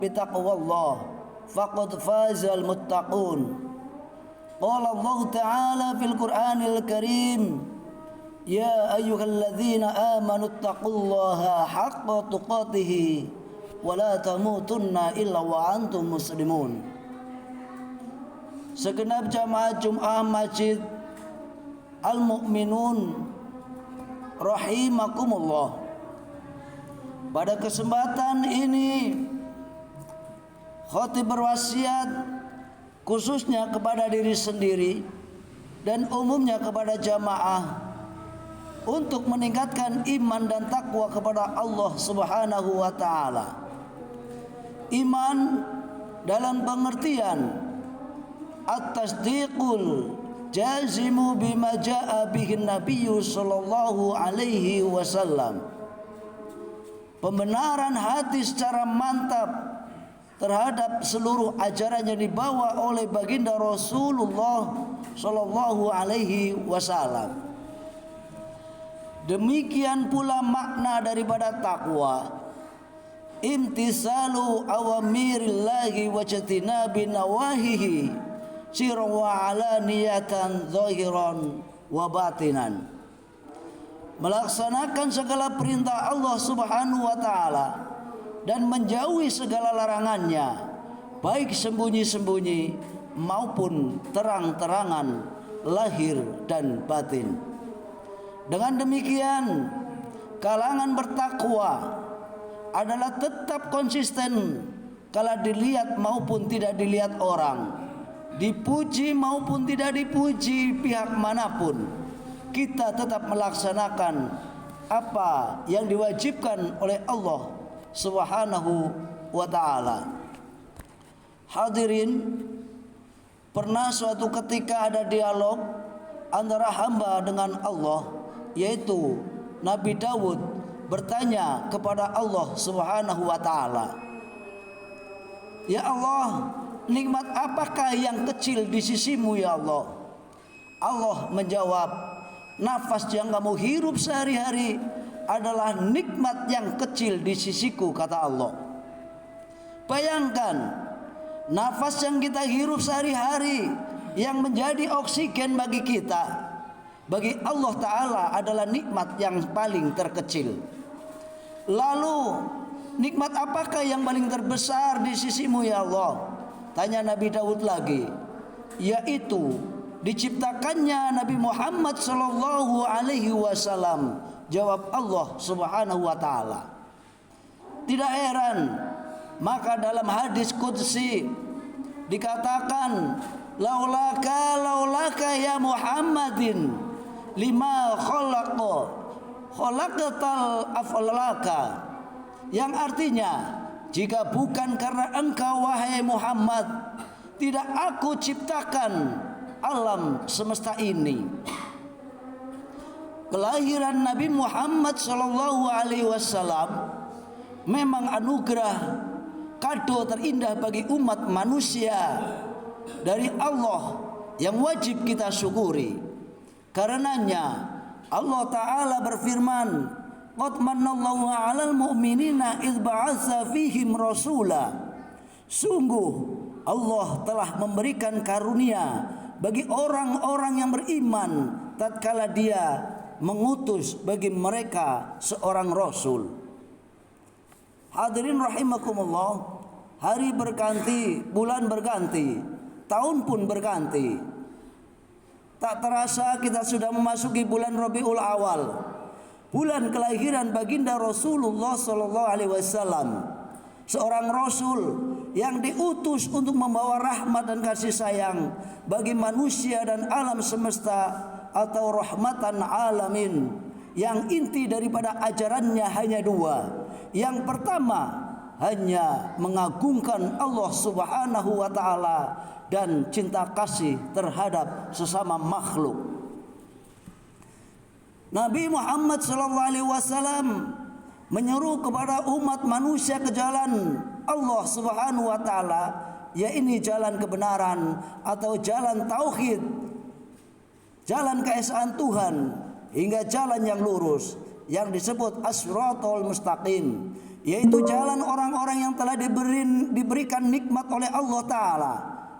bitaqwallah faqad fazal muttaqun. Qala Allah Ta'ala fil Qur'anil Karim, ya ayyuhalladzina amanu taqullaha haqqa tuqatih wa la tamutunna illa wa antum muslimun. Segenap jamaah Jum'ah Masjid Al-Mu'minun rahimakumullah, pada kesempatan ini khatib berwasiat khususnya kepada diri sendiri dan umumnya kepada jamaah untuk meningkatkan iman dan takwa kepada Allah Subhanahu wa taala. Iman dalam pengertian at-tasdiqul jazimu bima jaa bihi nabiyyu sallallahu alaihi wasallam, pembenaran hati secara mantap terhadap seluruh ajaran yang dibawa oleh baginda Rasulullah sallallahu alaihi wasallam. Demikian pula makna daripada takwa, imtisalu awamirillahi wa jtinabi nawahihi sirran wa alaniyatan zahiran wa batinan, melaksanakan segala perintah Allah Subhanahu wa taala dan menjauhi segala larangannya, baik sembunyi-sembunyi maupun terang-terangan, lahir dan batin. Dengan demikian, kalangan bertakwa adalah tetap konsisten kala dilihat maupun tidak dilihat orang, dipuji maupun tidak dipuji pihak manapun, kita tetap melaksanakan apa yang diwajibkan oleh Allah Subhanahu wa ta'ala. Hadirin, pernah suatu ketika ada dialog antara hamba dengan Allah, yaitu Nabi Daud bertanya kepada Allah Subhanahu wa ta'ala, ya Allah, nikmat apakah yang kecil di sisimu ya Allah? Allah menjawab, nafas yang kamu hirup sehari-hari adalah nikmat yang kecil di sisiku, kata Allah. Bayangkan, nafas yang kita hirup sehari-hari yang menjadi oksigen bagi kita, bagi Allah Ta'ala adalah nikmat yang paling terkecil. Lalu nikmat apakah yang paling terbesar di sisimu ya Allah? Tanya Nabi Daud lagi, yaitu diciptakannya Nabi Muhammad sallallahu alaihi wasallam. Jawab Allah Subhanahu wa taala. Tidak heran, maka dalam hadis qudsi dikatakan, laulaka ya Muhammadin lima khalaqatal aflaka, yang artinya, jika bukan karena engkau wahai Muhammad, tidak aku ciptakan alam semesta ini. Kelahiran Nabi Muhammad sallallahu alaihi wasallam memang anugerah, kado terindah bagi umat manusia dari Allah yang wajib kita syukuri. Karenanya Allah Ta'ala berfirman, qad manallahu 'alal mu'minina idz ba'atsa fihim rasula. Sungguh Allah telah memberikan karunia bagi orang-orang yang beriman tatkala Dia mengutus bagi mereka seorang rasul. Hadirin rahimakumullah, hari berganti, bulan berganti, tahun pun berganti. Tak terasa kita sudah memasuki bulan Rabiul Awal, bulan kelahiran baginda Rasulullah sallallahu alaihi wasallam, seorang rasul yang diutus untuk membawa rahmat dan kasih sayang bagi manusia dan alam semesta, atau rahmatan alamin, yang inti daripada ajarannya hanya dua. Yang pertama, hanya mengagungkan Allah Subhanahu wa taala dan cinta kasih terhadap sesama makhluk. Nabi Muhammad sallallahu alaihi wasallam menyeru kepada umat manusia ke jalan Allah Subhanahu wa taala, yaitu jalan kebenaran atau jalan tauhid, jalan keesaan Tuhan hingga jalan yang lurus yang disebut as-siratal mustaqim, yaitu jalan orang-orang yang telah diberikan nikmat oleh Allah Ta'ala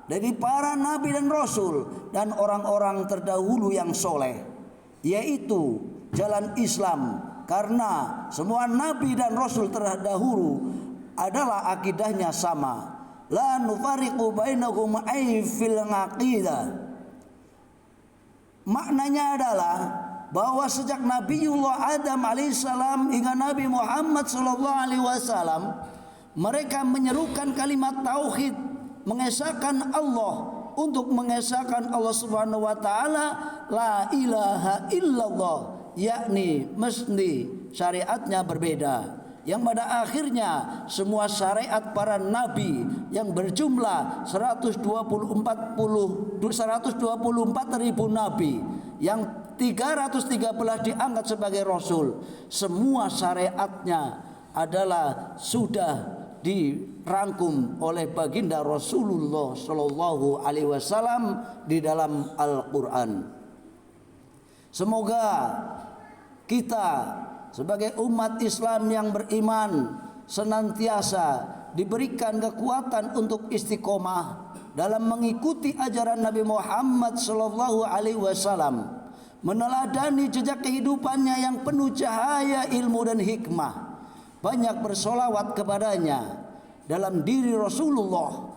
dari para nabi dan rasul dan orang-orang terdahulu yang soleh, yaitu jalan Islam. Karena semua nabi dan rasul terdahulu adalah akidahnya sama, la nufariqu bainahum ay fil aqidah. Maknanya adalah bahwa sejak Nabiullah Adam alaihissalam hingga Nabi Muhammad sallallahu alaihi wasallam, mereka menyerukan kalimat tauhid, mengesahkan Allah, untuk mengesahkan Allah Subhanahu wa taala, la ilaha illallah, yakni mesti syariatnya berbeda, yang pada akhirnya semua syariat para nabi yang berjumlah 124.000 nabi, yang 313 diangkat sebagai rasul, semua syariatnya adalah sudah dirangkum oleh baginda Rasulullah Shallallahu Alaihi Wasallam di dalam Al-Quran. Semoga kita sebagai umat Islam yang beriman senantiasa diberikan kekuatan untuk istiqomah dalam mengikuti ajaran Nabi Muhammad Shallallahu Alaihi Wasallam, meneladani jejak kehidupannya yang penuh cahaya ilmu dan hikmah, banyak bersolawat kepadanya dalam diri Rasulullah.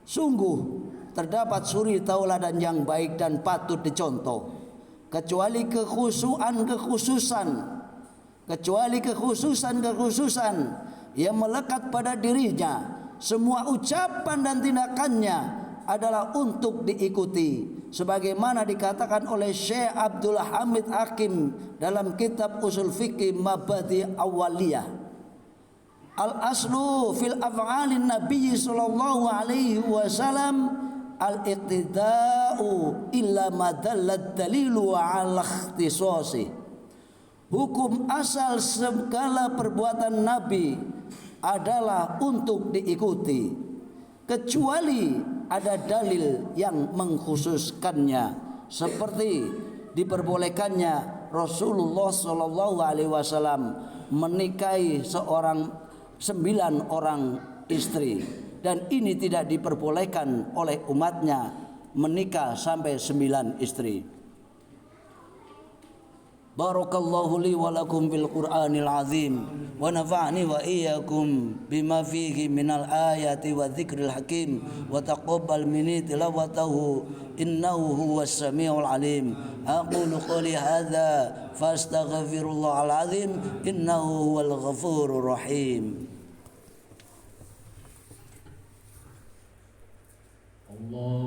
Sungguh terdapat suri tauladan yang baik dan patut dicontoh, kecuali kekhususan yang melekat pada dirinya. Semua ucapan dan tindakannya adalah untuk diikuti, sebagaimana dikatakan oleh Syekh Abdul Hamid Hakim dalam kitab Usul Fiqih Mabadi Awaliyah. Al-aslu fil af'alin Nabi sallallahu alaihi wasallam al-iqtida'u illa ma dallat dalilu ala ikhtisasi. Hukum asal segala perbuatan Nabi adalah untuk diikuti, kecuali ada dalil yang mengkhususkannya, seperti diperbolehkannya Rasulullah Shallallahu Alaihi Wasallam menikahi 9 orang istri, dan ini tidak diperbolehkan oleh umatnya menikah sampai 9 istri. Barakallahu li wa lakum bil Qur'anil azim wa nafa'ni wa iyyakum bima fihi minal ayati wa dzikril hakim wa taqabbal minni tilawatahu innahu huwas samiul alim. Aqulu qouli hadza fastaghfirullahal azim innahu huwal ghafurur rahim. Allah